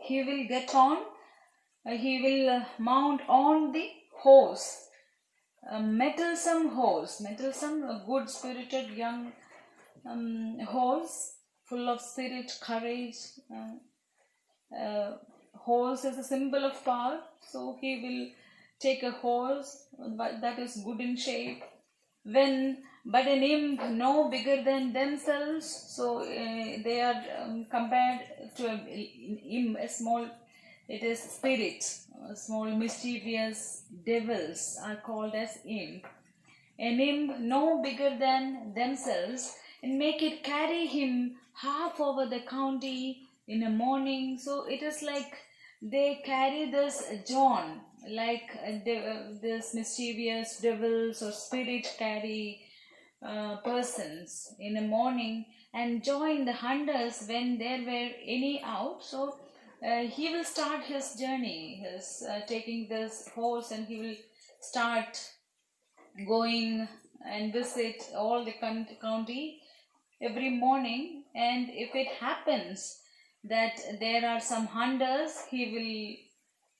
he will get on, he will mount on the horse, a mettlesome horse, mettlesome, a good spirited young horse, full of spirit, courage. Horse is a symbol of power, so he will take a horse that is good in shape. When but an imp no bigger than themselves, so they are compared to a small, it is spirit, small mischievous devils are called as imp. An imp no bigger than themselves, and make it carry him half over the county in a morning. So it is like they carry this John, like this mischievous devils or spirit carry persons in the morning and join the hunters when there were any out. So he will start his journey, his taking this horse, and he will start going and visit all the county every morning. And if it happens that there are some hunters, he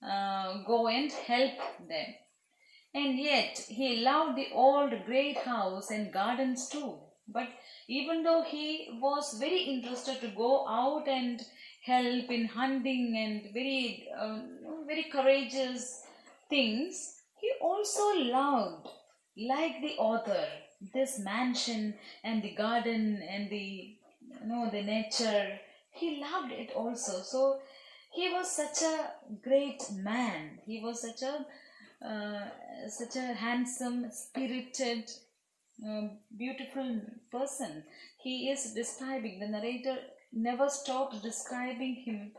will go and help them. And yet he loved the old great house and gardens too. But even though he was very interested to go out and help in hunting and very courageous things, he also loved, like the author, this mansion and the garden and the nature. He loved it also. So he was such a great man. He was such a handsome, spirited, beautiful person. He is describing, the narrator never stops describing him,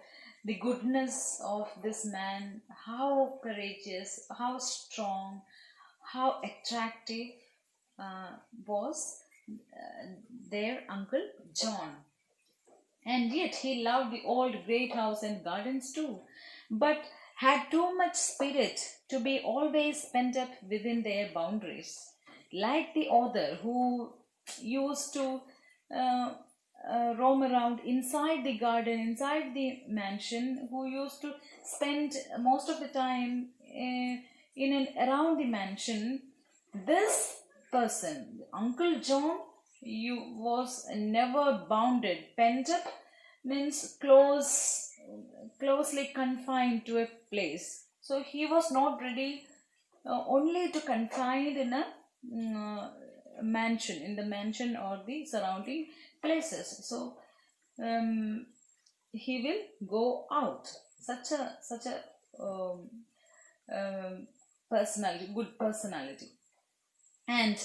the goodness of this man, how courageous, how strong, how attractive was their Uncle John. And yet he loved the old great house and gardens too, but had too much spirit to be always pent up within their boundaries. Like the author who used to roam around inside the garden, inside the mansion, who used to spend most of the time in and around the mansion, this person, Uncle John, was never bounded. Pent up means closely confined to a place. So he was not ready only to confined in a mansion, in the mansion or the surrounding places. So he will go out. Such a personality, good personality. And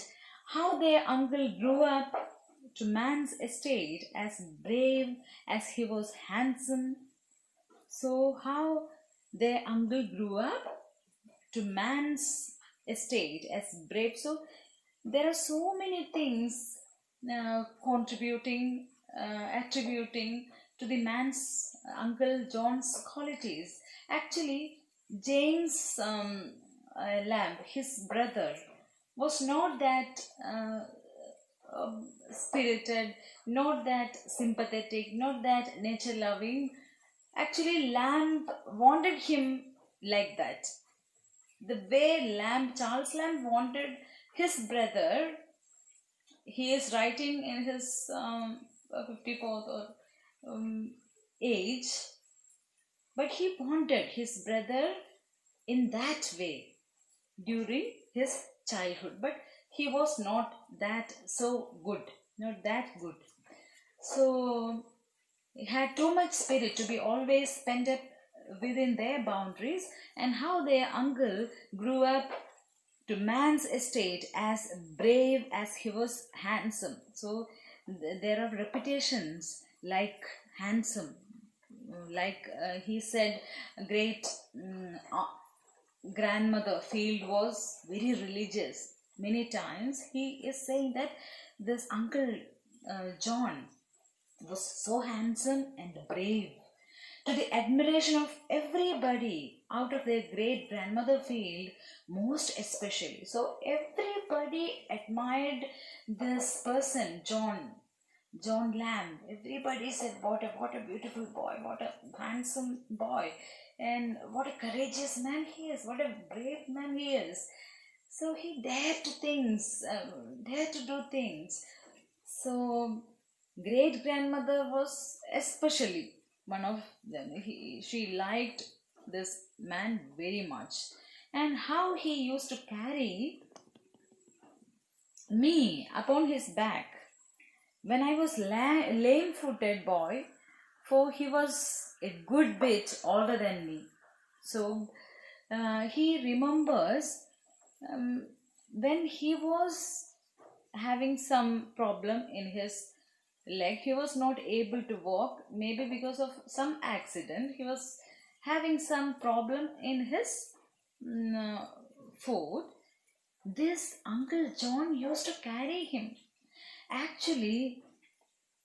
how their uncle grew up to man's estate as brave as he was handsome. So how their uncle grew up to man's estate as brave. So there are so many things contributing, attributing to the man's Uncle John's qualities. Actually, James Lamb, his brother, was not that spirited, not that sympathetic, not that nature loving. Actually, Lamb wanted him like that. The way Charles Lamb wanted his brother, he is writing in his 54th or age, but he wanted his brother in that way during his childhood, but he was not that so good, not that good. So he had too much spirit to be always spent up within their boundaries. And how their uncle grew up to man's estate as brave as he was handsome. So there are repetitions like handsome, like he said, great grandmother Field was very religious. Many times he is saying that this Uncle John was so handsome and brave, to the admiration of everybody out of their great grandmother Field, most especially. So everybody admired this person, John, John Lamb. Everybody said, what a beautiful boy, what a handsome boy, and what a courageous man he is, what a brave man he is. So he dared to do things. So great grandmother was especially one of them. She liked this man very much, and how he used to carry me upon his back when I was lame-footed boy, for he was a good bit older than me. So he remembers um, when he was having some problem in his leg. He was not able to walk, maybe because of some accident. He was having some problem in his foot. This Uncle John used to carry him. Actually,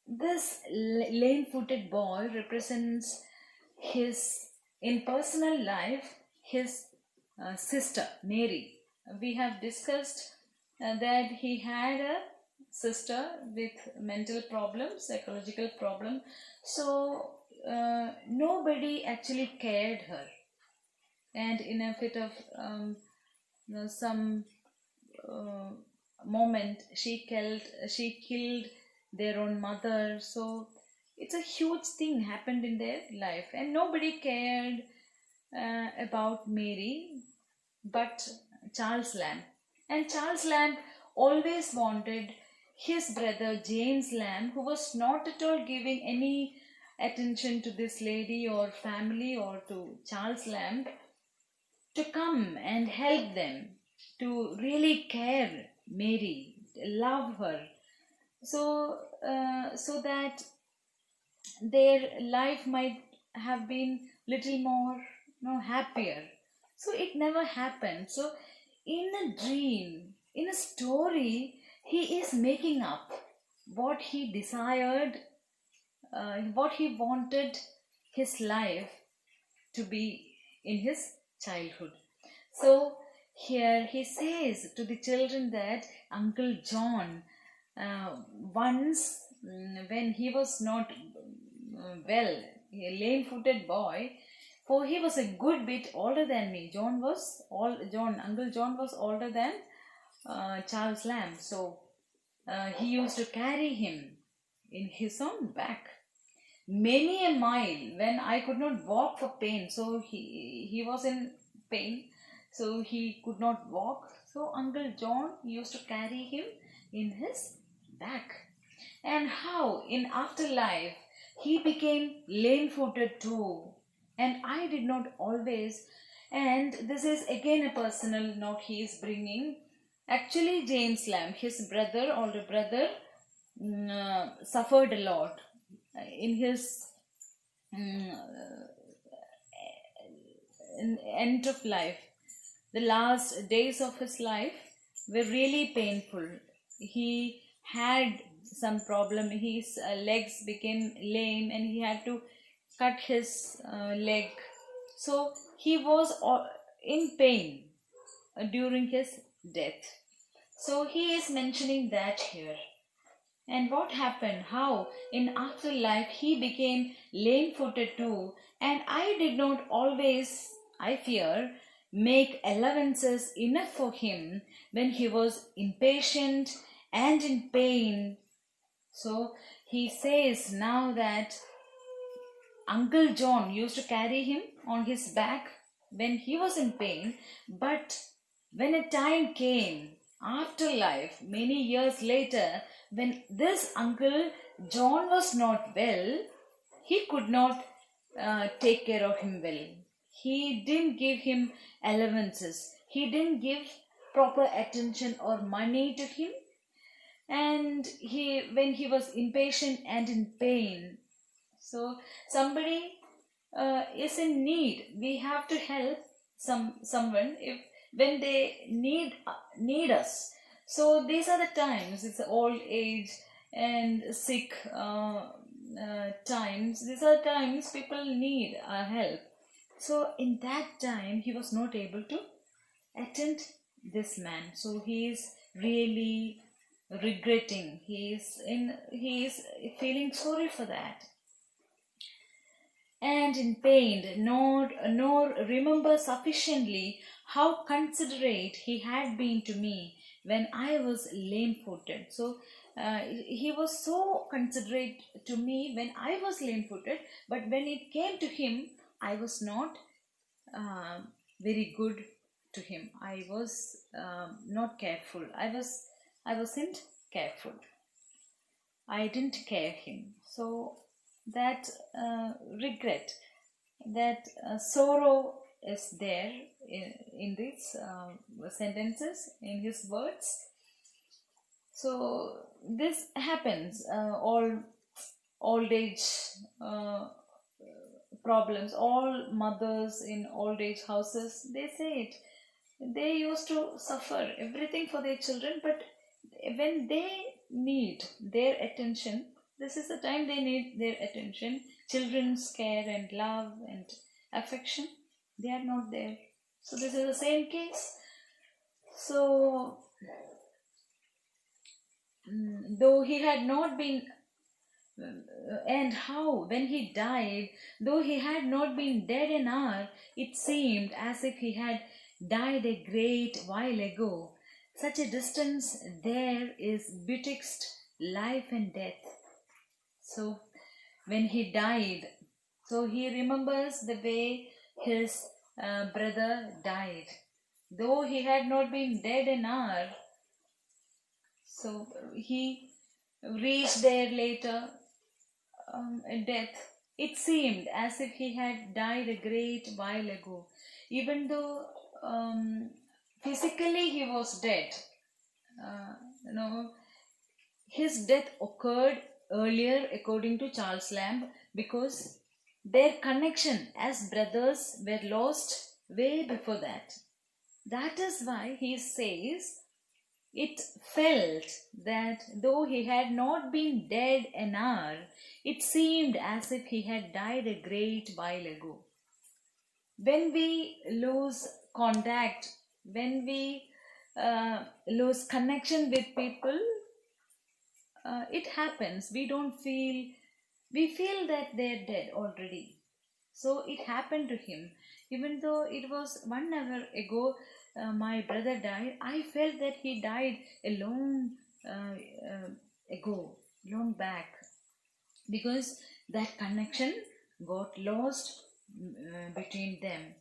this lame-footed boy represents his, in personal life, his sister Mary. We have discussed that he had a sister with mental problems, psychological problem. So nobody actually cared her, and in a fit of some uh, moment, she killed their own mother. So it's a huge thing happened in their life, and nobody cared about Mary but Charles Lamb. And Charles Lamb always wanted his brother James Lamb, who was not at all giving any attention to this lady or family or to Charles Lamb, to come and help them, to really care Mary, love her, so that their life might have been little more, happier. So it never happened. So in a dream, in a story, he is making up what he desired, what he wanted his life to be in his childhood. So here he says to the children that Uncle John, once, when he was not well, a lame-footed boy, for he was a good bit older than me. Uncle John was older than Charles Lamb. So he used to carry him in his own back many a mile when I could not walk for pain. So he was in pain, so he could not walk. So Uncle John used to carry him in his back. And how in afterlife he became lame-footed too. And I did not always. And this is again a personal note he is bringing. Actually, James Lamb, his brother, older brother, suffered a lot in his end of life. The last days of his life were really painful. He had some problem. His legs became lame and he had to cut his leg. So he was in pain during his death. So he is mentioning that here. And what happened? How in afterlife he became lame-footed too, and I did not always, I fear, make allowances enough for him when he was impatient and in pain. So he says now that Uncle John used to carry him on his back when he was in pain, but when a time came, after life, many years later, when this Uncle John was not well, he could not take care of him well. He didn't give him allowances. He didn't give proper attention or money to him. And when he was impatient and in pain, so somebody is in need, we have to help someone if when they need us. So these are the times. It's old age and sick times. These are times people need our help. So in that time he was not able to attend this man. So he is really regretting. He is feeling sorry for that, and in pain, nor remember sufficiently how considerate he had been to me when I was lame-footed. So he was so considerate to me when I was lame-footed, but when it came to him, I was not uh, very good to him. I was not careful. I wasn't careful. I didn't care him. So that regret, that sorrow is there in these sentences, in his words. So this happens, all old age uh, problems, all mothers in old age houses, they say it. They used to suffer everything for their children, but when they need their attention, this is the time they need their attention, children's care and love and affection, they are not there. So this is the same case. So though he had not been and how, when he died, though he had not been dead an hour, it seemed as if he had died a great while ago. Such a distance there is betwixt life and death. So, when he died, so he remembers the way his brother died. Though he had not been dead an hour, so he reached there later, death. It seemed as if he had died a great while ago, even though physically he was dead. Uh, you know, his death occurred earlier, according to Charles Lamb, because their connection as brothers were lost way before that. That is why he says it felt that though he had not been dead an hour, it seemed as if he had died a great while ago. When we lose contact, when we lose connection with people, it happens. We feel that they're dead already. So it happened to him. Even though it was 1 hour ago, my brother died, I felt that he died a long ago, long back, because that connection got lost between them.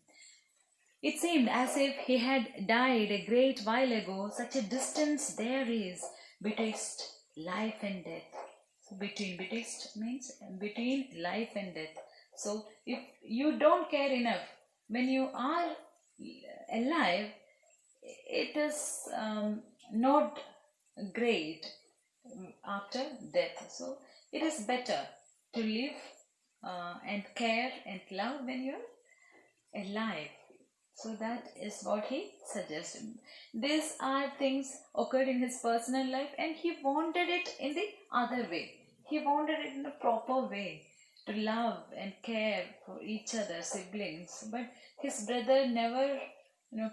It seemed as if he had died a great while ago. Such a distance there is betwixt life and death. So betwixt means between life and death. So if you don't care enough when you are alive, it is not great after death. So it is better to live and care and love when you're alive. So that is what he suggested. These are things occurred in his personal life, and he wanted it in the other way. He wanted it in a proper way, to love and care for each other, siblings. But his brother never,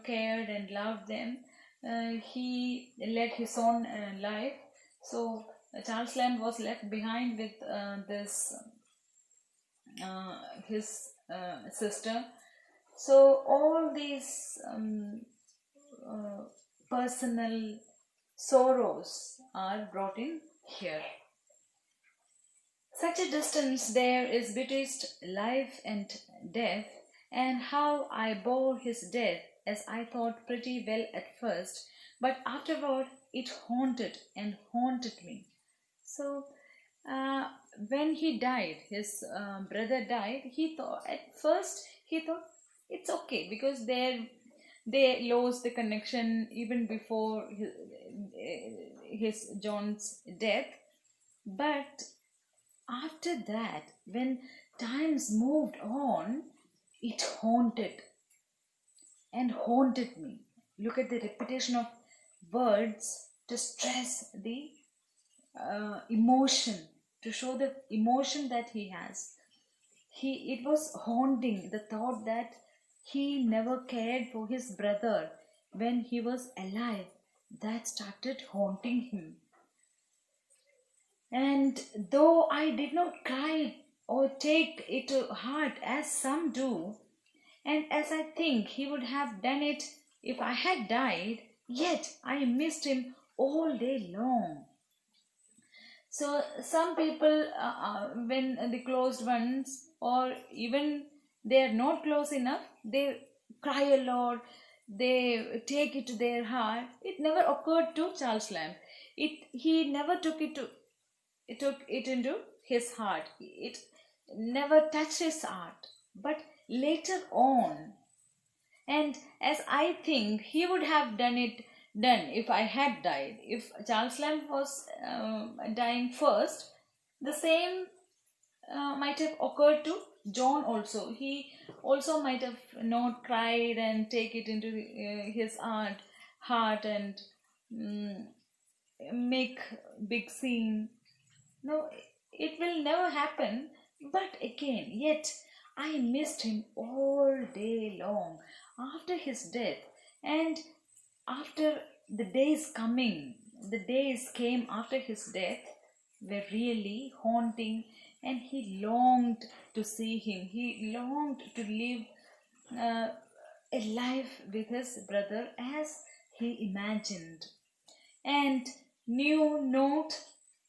cared and loved them. He led his own life. So Charles Lamb was left behind with this his sister. So all these personal sorrows are brought in here. Such a distance there is betwixt life and death, and how I bore his death, as I thought pretty well at first, but afterward it haunted and haunted me. So uh, when he died, his brother died, he thought at first he thought it's okay, because they lost the connection even before his John's death. But after that, when times moved on, it haunted and haunted me. Look at the repetition of words to stress the emotion, to show the emotion that he has. It was haunting, the thought that he never cared for his brother when he was alive. That started haunting him. And though I did not cry or take it to heart as some do, and as I think he would have done it if I had died, yet I missed him all day long. So some people, when the closed ones, or even they are not close enough, they cry a lot. They take it to their heart. It never occurred to Charles Lamb. He never took it into his heart. It never touched his heart. But later on, and as I think he would have done if I had died, if Charles Lamb was dying first, the same might have occurred to John also. He also might have not cried and take it into his heart and mm, make big scene. No, it will never happen. But again, yet I missed him all day long after his death, and after the days came after his death were really haunting, and he longed to see him. He longed to live uh, a life with his brother as he imagined, and knew not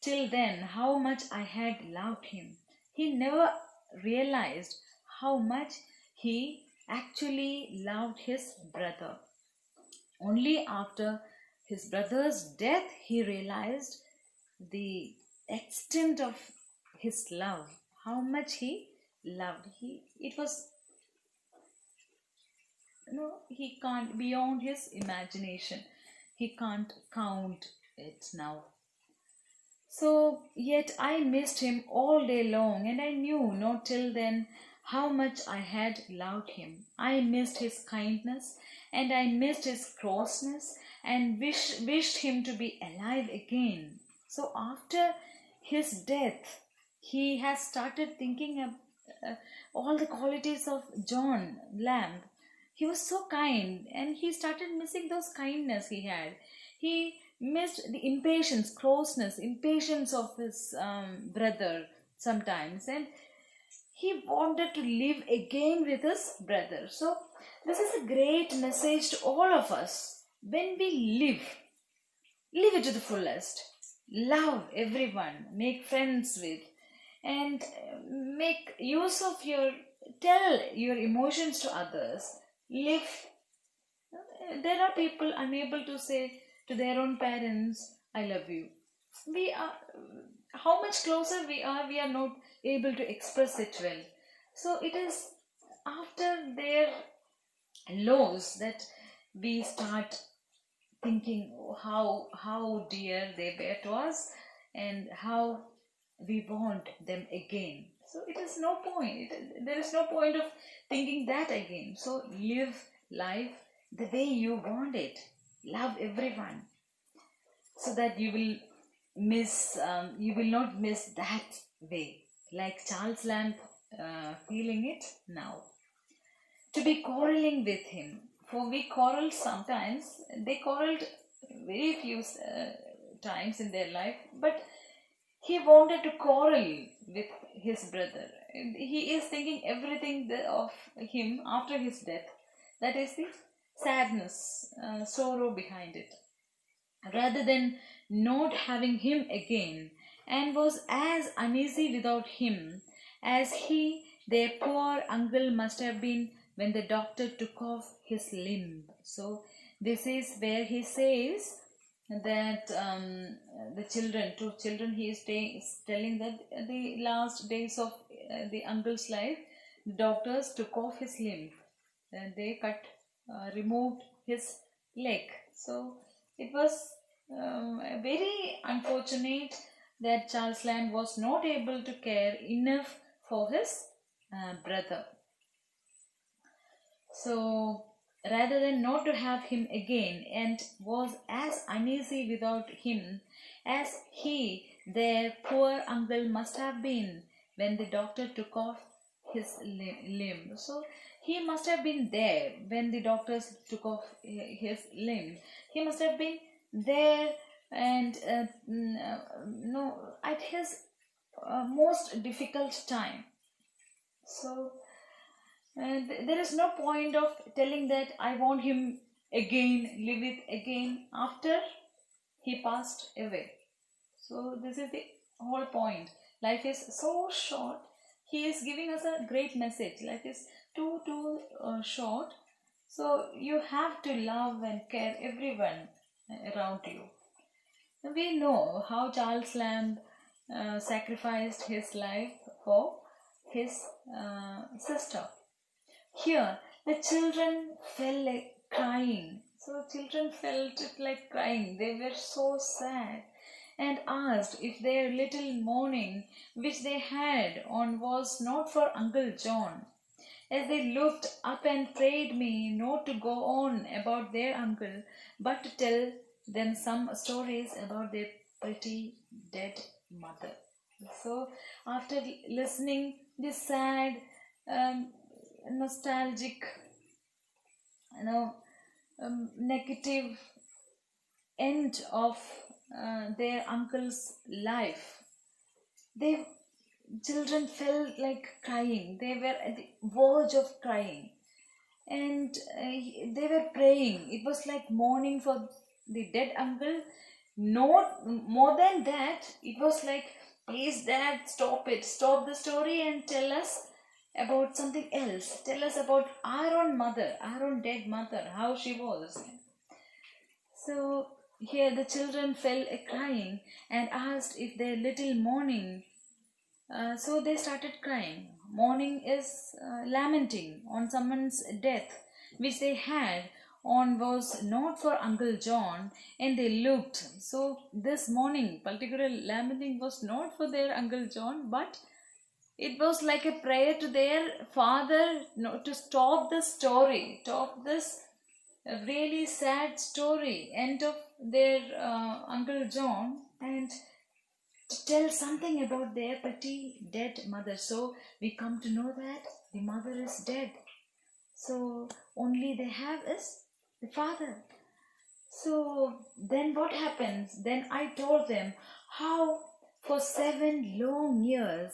till then how much I had loved him. He never realized how much he actually loved his brother. Only after his brother's death he realized the extent of his love, how much he loved. It was, he can't, beyond his imagination. He can't count it now. So, yet I missed him all day long, and I knew not till then how much I had loved him. I missed his kindness, and I missed his crossness, and wished him to be alive again. So, after his death, he has started thinking of all the qualities of John Lamb. He was so kind, and he started missing those kindness he had. He missed the impatience of his brother sometimes, and he wanted to live again with his brother. So this is a great message to all of us. When we live it to the fullest. Love everyone, make friends with, and make use of tell your emotions to others. Live. There are people unable to say to their own parents, I love you. We are, how much closer we are not able to express it well. So it is after their loss that we start thinking how dear they were to us, and how we want them again. So it is no point. There is no point of thinking that again. So live life the way you want it. Love everyone, so that you will not miss that way, like Charles Lamb feeling it now. To be quarreling with him, for we quarrel sometimes. They quarreled very few times in their life, but he wanted to quarrel with his brother. He is thinking everything of him after his death. That is the sadness, sorrow behind it, rather than not having him again, and was as uneasy without him as he, their poor uncle, must have been when the doctor took off his limb. So, this is where he says that the two children, he is telling that the last days of the uncle's life, the doctors took off his limb, and they removed his leg. So it was very unfortunate that Charles Lamb was not able to care enough for his brother. So rather than not to have him again, and was as uneasy without him as he, their poor uncle, must have been when the doctor took off his limb. So he must have been there when the doctors took off his limb. He must have been there and no, at his most difficult time. So there is no point of telling that I want him again, live it again after he passed away. So this is the whole point. Life is so short. He is giving us a great message. Life is too short. So you have to love and care everyone around you. We know how Charles Lamb sacrificed his life for his sister. Here, the children felt like crying. So children felt it like crying. They were so sad and asked if their little mourning which they had on was not for Uncle John. As they looked up and prayed me not to go on about their uncle, but to tell them some stories about their pretty dead mother. So after listening this sad, nostalgic, negative end of their uncle's life, they children felt like crying. They were at the verge of crying, and they were praying. It was like mourning for the dead uncle. Not more than that, it was like, please dad, stop it, stop the story and tell us about something else. Tell us about our own mother, our own dead mother, how she was. So here the children fell a crying and asked if their little mourning. So they started crying. Mourning is lamenting on someone's death, which they had on was not for Uncle John, and they looked. So this mourning, particular lamenting, was not for their Uncle John, but it was like a prayer to their father, to stop the story, stop this really sad story, end of their Uncle John, and to tell something about their pretty dead mother. So we come to know that the mother is dead. So only they have is the father. So then what happens? Then I told them how for 7 long years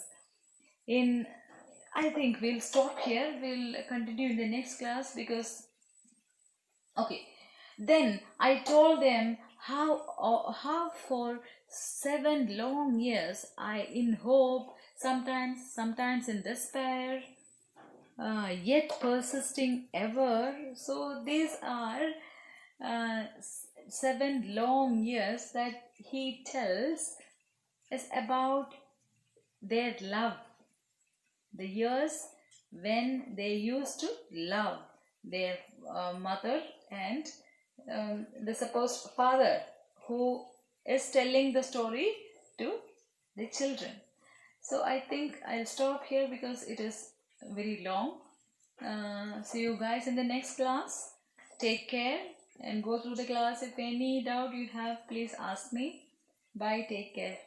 I think we'll stop here. We'll continue in the next class because, okay. Then I told them how for 7 long years I in hope, sometimes in despair, yet persisting ever. So these are 7 long years that he tells is about their love. The years when they used to love their mother and the supposed father who is telling the story to the children. So I think I'll stop here because it is very long. See you guys in the next class. Take care and go through the class. If any doubt you have, please ask me. Bye. Take care.